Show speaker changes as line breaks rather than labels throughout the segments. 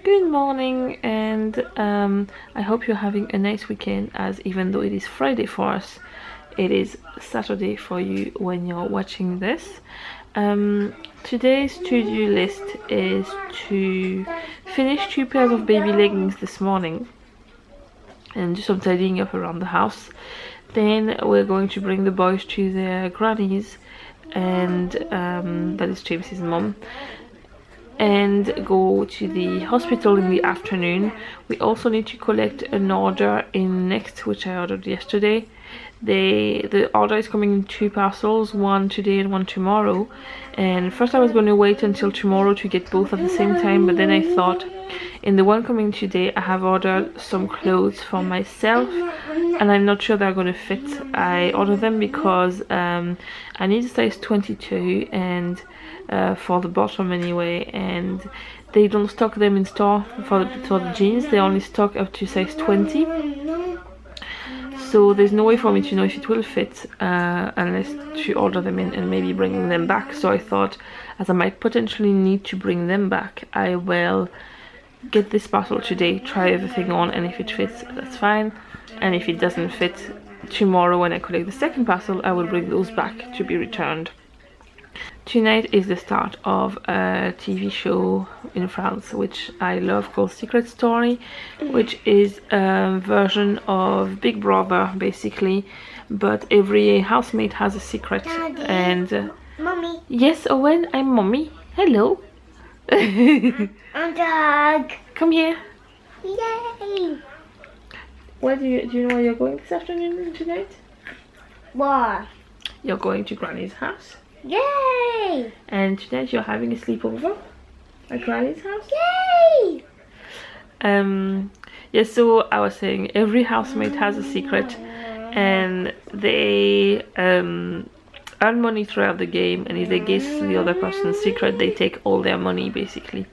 Good morning, and I hope you're having a nice weekend, as even though it is Friday for us, it is Saturday for you when you're watching this. Today's to-do list is to finish 2 pairs of baby leggings this morning and do some tidying up around the house. Then we're going to bring the boys to their grannies, and that is James's mom, and go to the hospital in the afternoon. We also need to collect an order in Next, which I ordered yesterday. The order is coming in 2 parcels, one today and one tomorrow. And first I was going to wait until tomorrow to get both at the same time, but then I thought in the one coming today I have ordered some clothes for myself and I'm not sure they're going to fit. I ordered them because I need a size 22 and for the bottom anyway, and they don't stock them in store for the jeans. They only stock up to size 20, so there's no way for me to know if it will fit unless to order them in and maybe bring them back. So I thought, as I might potentially need to bring them back, I will get this parcel today, try everything on, and if it fits, that's fine, and if it doesn't fit, tomorrow when I collect the second parcel I will bring those back to be returned. Tonight is the start of a TV show in France which I love, called Secret Story, which is a version of Big Brother basically, but every housemate has a secret. Daddy, and Mommy. Yes, Owen, I'm Mommy. Hello.
I'm Dog.
Come here.
Yay!
Where do you know where you're going this afternoon and tonight?
What?
You're going to Granny's house.
Yay!
And tonight you're having a sleepover at Granny's house.
Yay!
Yeah, so I was saying every housemate has a secret, and they earn money throughout the game, and if they guess the other person's secret, they take all their money basically.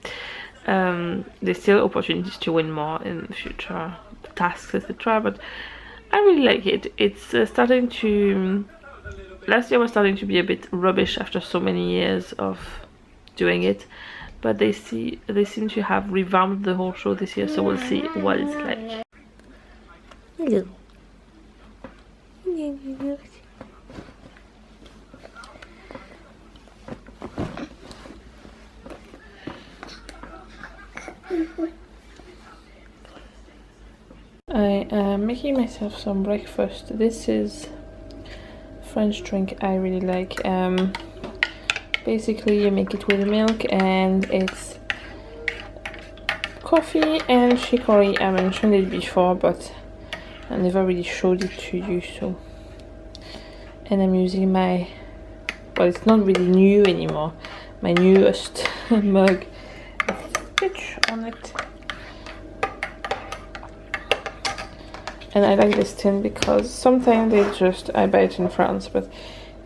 There's still opportunities to win more in future tasks, etc., but I really like it. It's starting to... Last year was starting to be a bit rubbish after so many years of doing it, but they seem to have revamped the whole show this year, so we'll see what it's like. Hello. I am making myself some breakfast. This is French drink I really like. Basically you make it with milk, and it's coffee and chicory. I mentioned it before, but I never really showed it to you. So, and I'm using my, well, it's not really new anymore, my newest mug with stitch on it. And I like this tin because sometimes they just, I buy it in France, but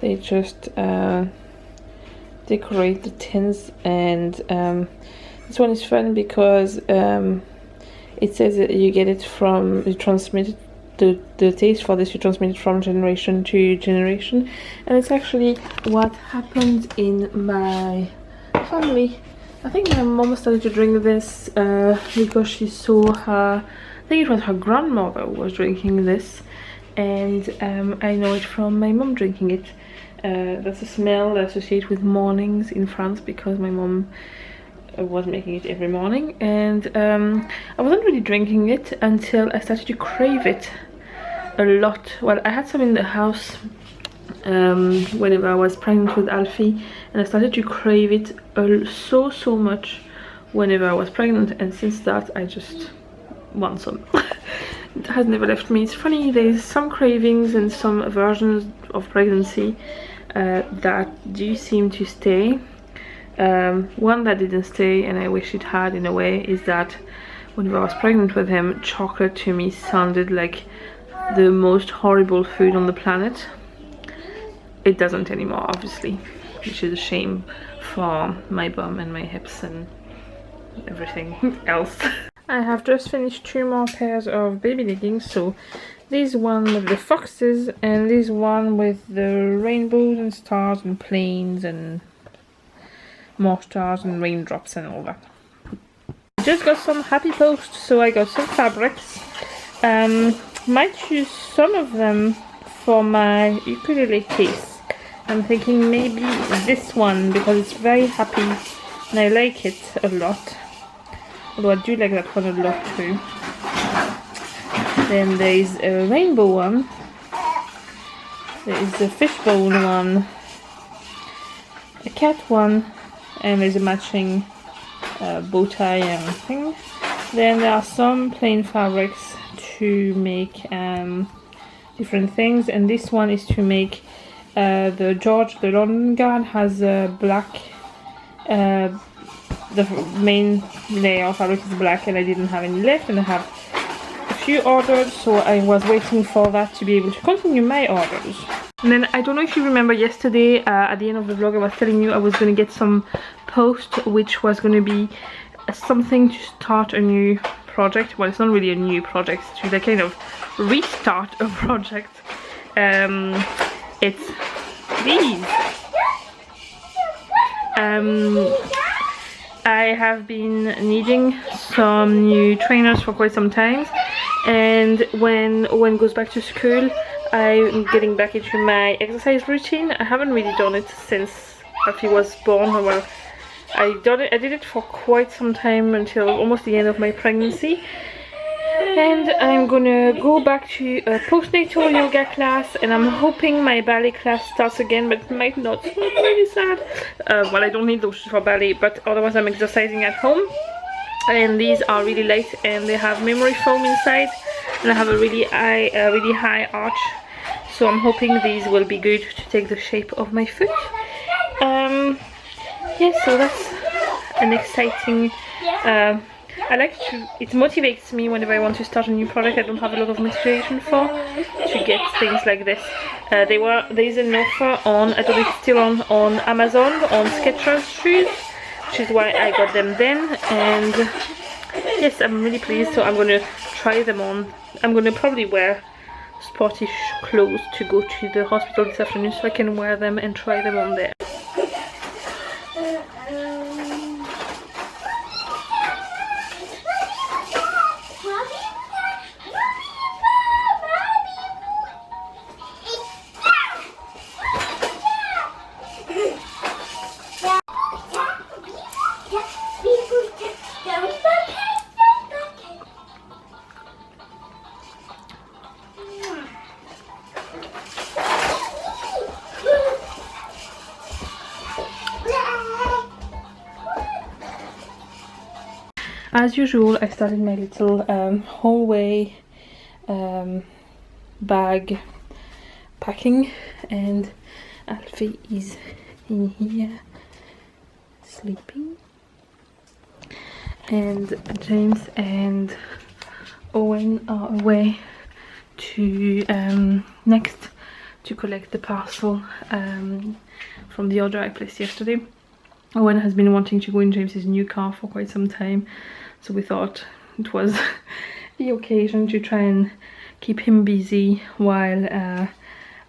they just decorate the tins. And this one is fun because it says that you get it from, you transmit it, the taste for this, you transmit it from generation to generation. And it's actually what happened in my family. I think my mom started to drink this because she saw her, I think it was her grandmother who was drinking this, and I know it from my mom drinking it. That's a smell associated with mornings in France because my mom was making it every morning, and I wasn't really drinking it until I started to crave it a lot. Well, I had some in the house whenever I was pregnant with Alfie, and I started to crave it so much whenever I was pregnant, and since that I just want some. It has never left me. It's funny, there's some cravings and some versions of pregnancy that do seem to stay. One that didn't stay, and I wish it had in a way, is that whenever I was pregnant with him, chocolate to me sounded like the most horrible food on the planet. It doesn't anymore, obviously, which is a shame for my bum and my hips and everything else. I have just finished 2 more pairs of baby leggings, so this one with the foxes and this one with the rainbows and stars and planes and more stars and raindrops and all that. just got some happy post, so I got some fabrics. Might use some of them for my ukulele case. I'm thinking maybe this one because it's very happy and I like it a lot. Although I do like that one a lot too. Then there is a rainbow one. There is a fishbone one. A cat one. And there's a matching bow tie and thing. Then there are some plain fabrics to make different things, and this one is to make the London Guard has a black, the main layer of fabric is black and I didn't have any left, and I have a few orders, so I was waiting for that to be able to continue my orders. And then I don't know if you remember yesterday at the end of the vlog I was telling you I was going to get some post which was going to be something to start a new project. Well, it's not really a new project, it's to kind of restart a project. It's these. I have been needing some new trainers for quite some time, and when Owen goes back to school I'm getting back into my exercise routine. I haven't really done it since Alfie was born. Well, I did it for quite some time until almost the end of my pregnancy, and I'm gonna go back to a postnatal yoga class, and I'm hoping my ballet class starts again, but it might not, so I'm really sad. Well, I don't need those for ballet, but otherwise I'm exercising at home. And these are really light and they have memory foam inside, and I have a really high arch, so I'm hoping these will be good to take the shape of my foot. Yeah, so that's an exciting, it motivates me whenever I want to start a new project I don't have a lot of motivation for, to get things like this. There is an offer on, I don't know if it's still on Amazon, on Skechers shoes, which is why I got them then, and yes, I'm really pleased, so I'm going to try them on. I'm going to probably wear sporty clothes to go to the hospital this afternoon, so I can wear them and try them on there. As usual, I started my little hallway bag packing, and Alfie is in here sleeping, and James and Owen are away to next to collect the parcel from the order I placed yesterday. Owen has been wanting to go in James's new car for quite some time, so we thought it was the occasion to try and keep him busy while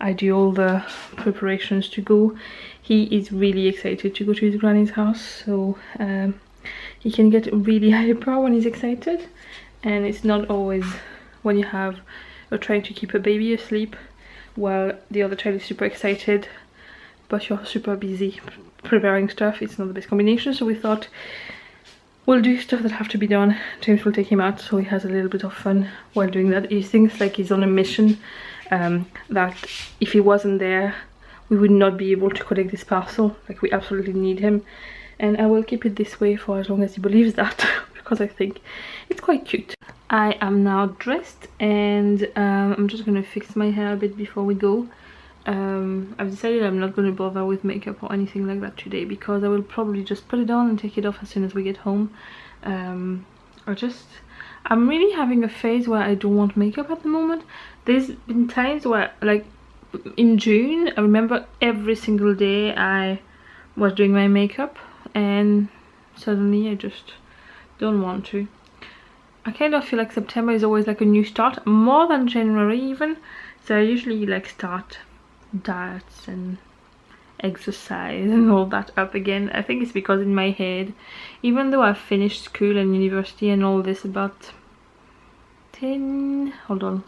I do all the preparations to go. He is really excited to go to his granny's house, so he can get really hyper when he's excited, and it's not always when you have trying to keep a baby asleep while the other child is super excited but you're super busy preparing stuff. It's not the best combination, so we thought we'll do stuff that have to be done. James will take him out so he has a little bit of fun while doing that. He thinks like he's on a mission, that if he wasn't there we would not be able to collect this parcel. Like, we absolutely need him, and I will keep it this way for as long as he believes that because I think it's quite cute. I am now dressed, and I'm just gonna fix my hair a bit before we go. I've decided I'm not going to bother with makeup or anything like that today, because I will probably just put it on and take it off as soon as we get home. I'm really having a phase where I don't want makeup at the moment. There's been times where, like in June, I remember every single day I was doing my makeup, and suddenly I just don't want to. I kind of feel like September is always like a new start, more than January even, so I usually like start diets and exercise and all that up again. I think it's because in my head, even though I've finished school and university and all this about 10, hold on,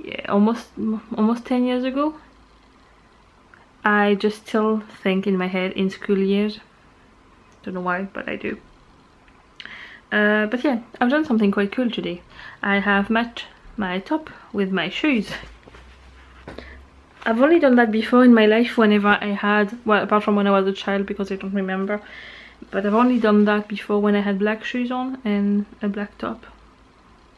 yeah, almost 10 years ago, I just still think in my head in school years. Don't know why, but I do. But yeah, I've done something quite cool today. I have matched my top with my shoes. I've only done that before in my life whenever I had, well, apart from when I was a child because I don't remember, but I've only done that before when I had black shoes on and a black top,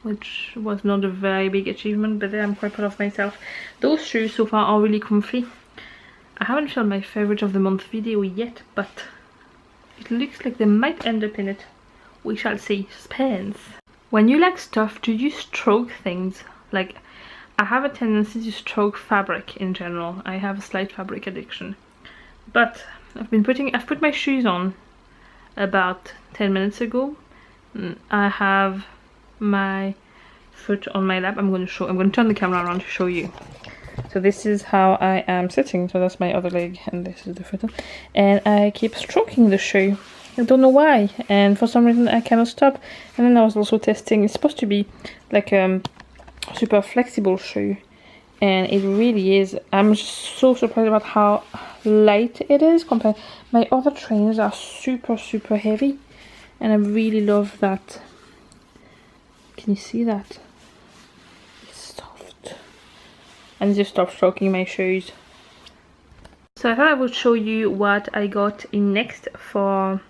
which was not a very big achievement, but I'm quite proud of myself. Those shoes so far are really comfy. I haven't filmed my favorite of the month video yet, but it looks like they might end up in it. We shall see. Suspense. When you like stuff, do you stroke things? Like, I have a tendency to stroke fabric in general. I have a slight fabric addiction. But I've put my shoes on about 10 minutes ago. I have my foot on my lap. I'm going to turn the camera around to show you. So this is how I am sitting. So that's my other leg and this is the foot. And I keep stroking the shoe. I don't know why, and for some reason I cannot stop. And then I was also testing, it's supposed to be like a super flexible shoe, and it really is. I'm just so surprised about how light it is compared. My other trainers are super heavy, and I really love that. Can you see that? It's soft. I need to stop stroking my shoes. So I thought I would show you what I got in next for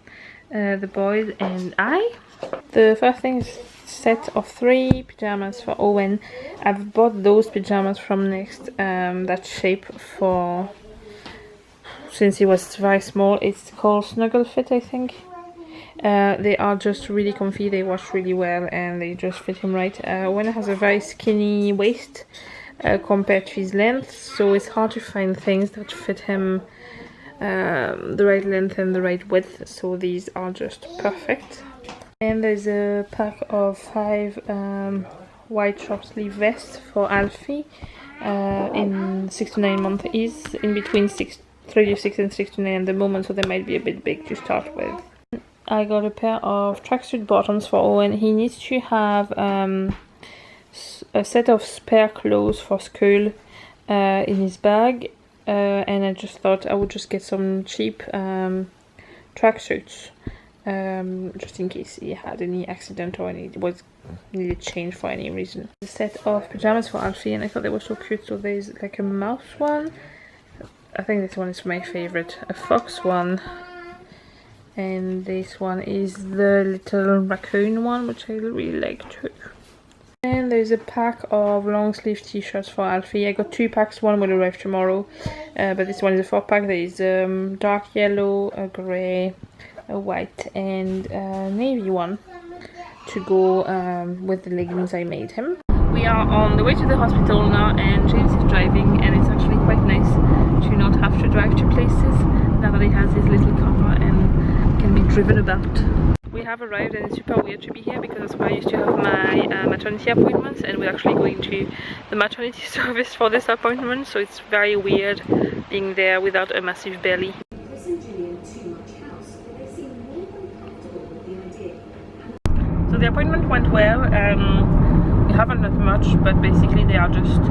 the boys and I. The first thing is a set of 3 pajamas for Owen. I've bought those pajamas from Next, that shape for, since he was very small. It's called Snuggle Fit, I think. They are just really comfy, they wash really well, and they just fit him right. Owen has a very skinny waist compared to his length, so it's hard to find things that fit him the right length and the right width, so these are just perfect. And there's a pack of 5 white short sleeve vests for Alfie in 6 to 9 months. He's in between 36 and 6 to 9 at the moment, so they might be a bit big to start with. I got a pair of tracksuit bottoms for Owen. He needs to have a set of spare clothes for school in his bag. And I just thought I would just get some cheap tracksuits, just in case he had any accident or needed change for any reason. A set of pajamas for Alfie, and I thought they were so cute. So there's like a mouse one. I think this one is my favorite. A fox one, and this one is the little raccoon one, which I really like too. And there's a pack of long sleeve t-shirts for Alfie. I got 2 packs, one will arrive tomorrow, but this one is a 4-pack. There is dark yellow, a grey, a white and a navy one to go with the leggings I made him. We are on the way to the hospital now, and James is driving, and it's actually quite nice to not have to drive to places now that he has his little car and can be driven about. We have arrived, and it's super weird to be here because that's where I used to have my maternity appointments, and we're actually going to the maternity service for this appointment, so it's very weird being there without a massive belly. So the appointment went well. We haven't done much, but basically they are just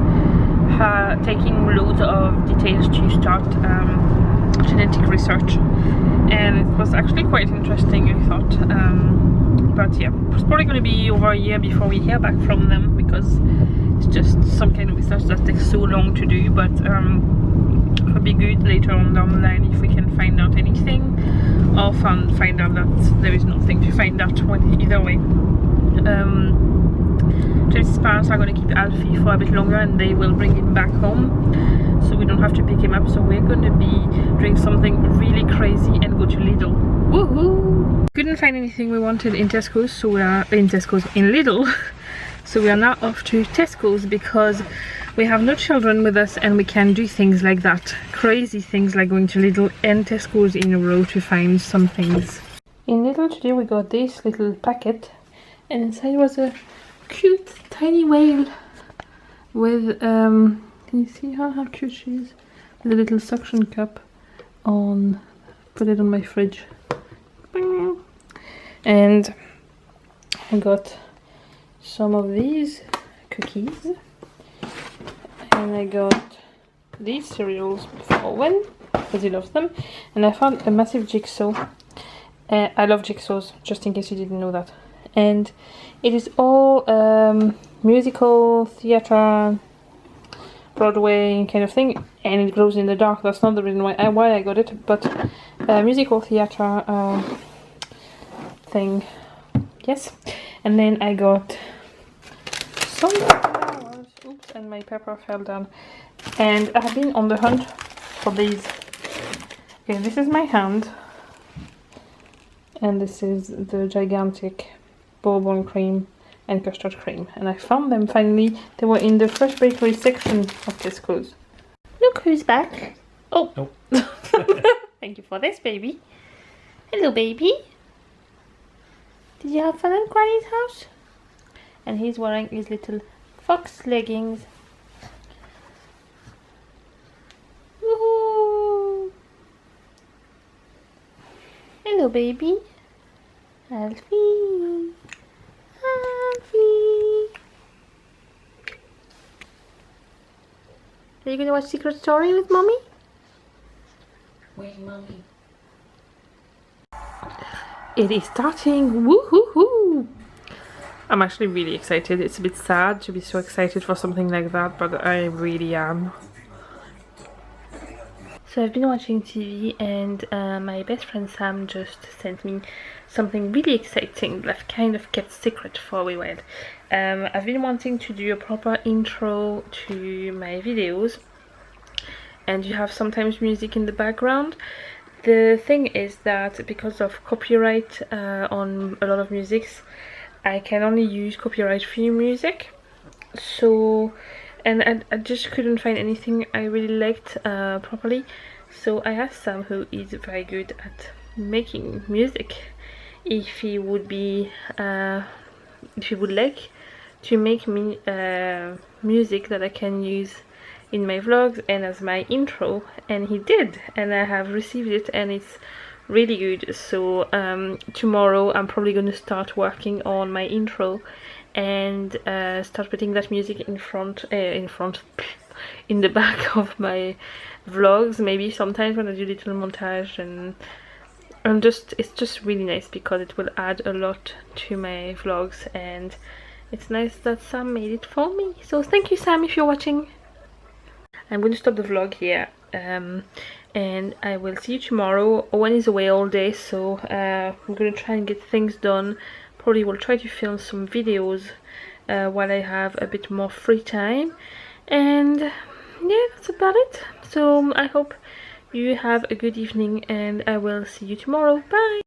taking loads of details to start genetic research, and it was actually quite interesting, I thought. But yeah, it's probably going to be over a year before we hear back from them, because it's just some kind of research that takes so long to do. But it would be good later on down the line if we can find out anything, or find out that there is nothing to find out. Either way. James's parents are going to keep Alfie for a bit longer, and they will bring him back home, so we don't have to pick him up. So we're going to be doing something really crazy and go to Lidl. Woohoo! Couldn't find anything we wanted in Tesco's, so we are in Lidl. So we are now off to Tesco's because we have no children with us, and we can do things like that. Crazy things like going to Lidl and Tesco's in a row to find some things. In Lidl today we got this little packet, and inside was a cute tiny whale with can you see how cute she is, the little suction cup on, put it on my fridge. And I got some of these cookies, and I got these cereals for Owen because he loves them, and I found a massive jigsaw. I love jigsaws, just in case you didn't know that. And it is all musical, theatre, Broadway kind of thing, and it glows in the dark. That's not the reason why I got it, but musical theatre thing, yes. And then I got some flowers. Oops, and my pepper fell down. And I have been on the hunt for these. Okay, this is my hand, and this is the gigantic bourbon cream and custard cream, and I found them finally. They were in the fresh bakery section of Tesco's. Look who's back. Oh, thank you for this, baby. Hello, baby. Did you have fun at Granny's house? And he's wearing his little fox leggings. Woohoo! Hello, baby. Alfie. Alfie. Are you gonna watch Secret Story with Mommy?
Where's Mommy?
It is starting. Woohoo! I'm actually really excited. It's a bit sad to be so excited for something like that, but I really am. So I've been watching TV, and my best friend Sam just sent me something really exciting that I've kind of kept secret for a while. I've been wanting to do a proper intro to my videos, and you have sometimes music in the background. The thing is that because of copyright on a lot of musics, I can only use copyright-free music. So, and I just couldn't find anything I really liked properly. So I asked Sam, who is very good at making music, if he would be, if he would like to make me music that I can use in my vlogs and as my intro, and he did, and I have received it, and it's really good. So tomorrow I'm probably going to start working on my intro and start putting that music in the back of my vlogs, maybe sometimes when I do little montage, and it's just really nice because it will add a lot to my vlogs, and it's nice that Sam made it for me. So thank you, Sam, if you're watching. I'm going to stop the vlog here, and I will see you tomorrow. Owen is away all day, so I'm going to try and get things done. Probably will try to film some videos while I have a bit more free time, and yeah, that's about it. So I hope you have a good evening, and I will see you tomorrow. Bye!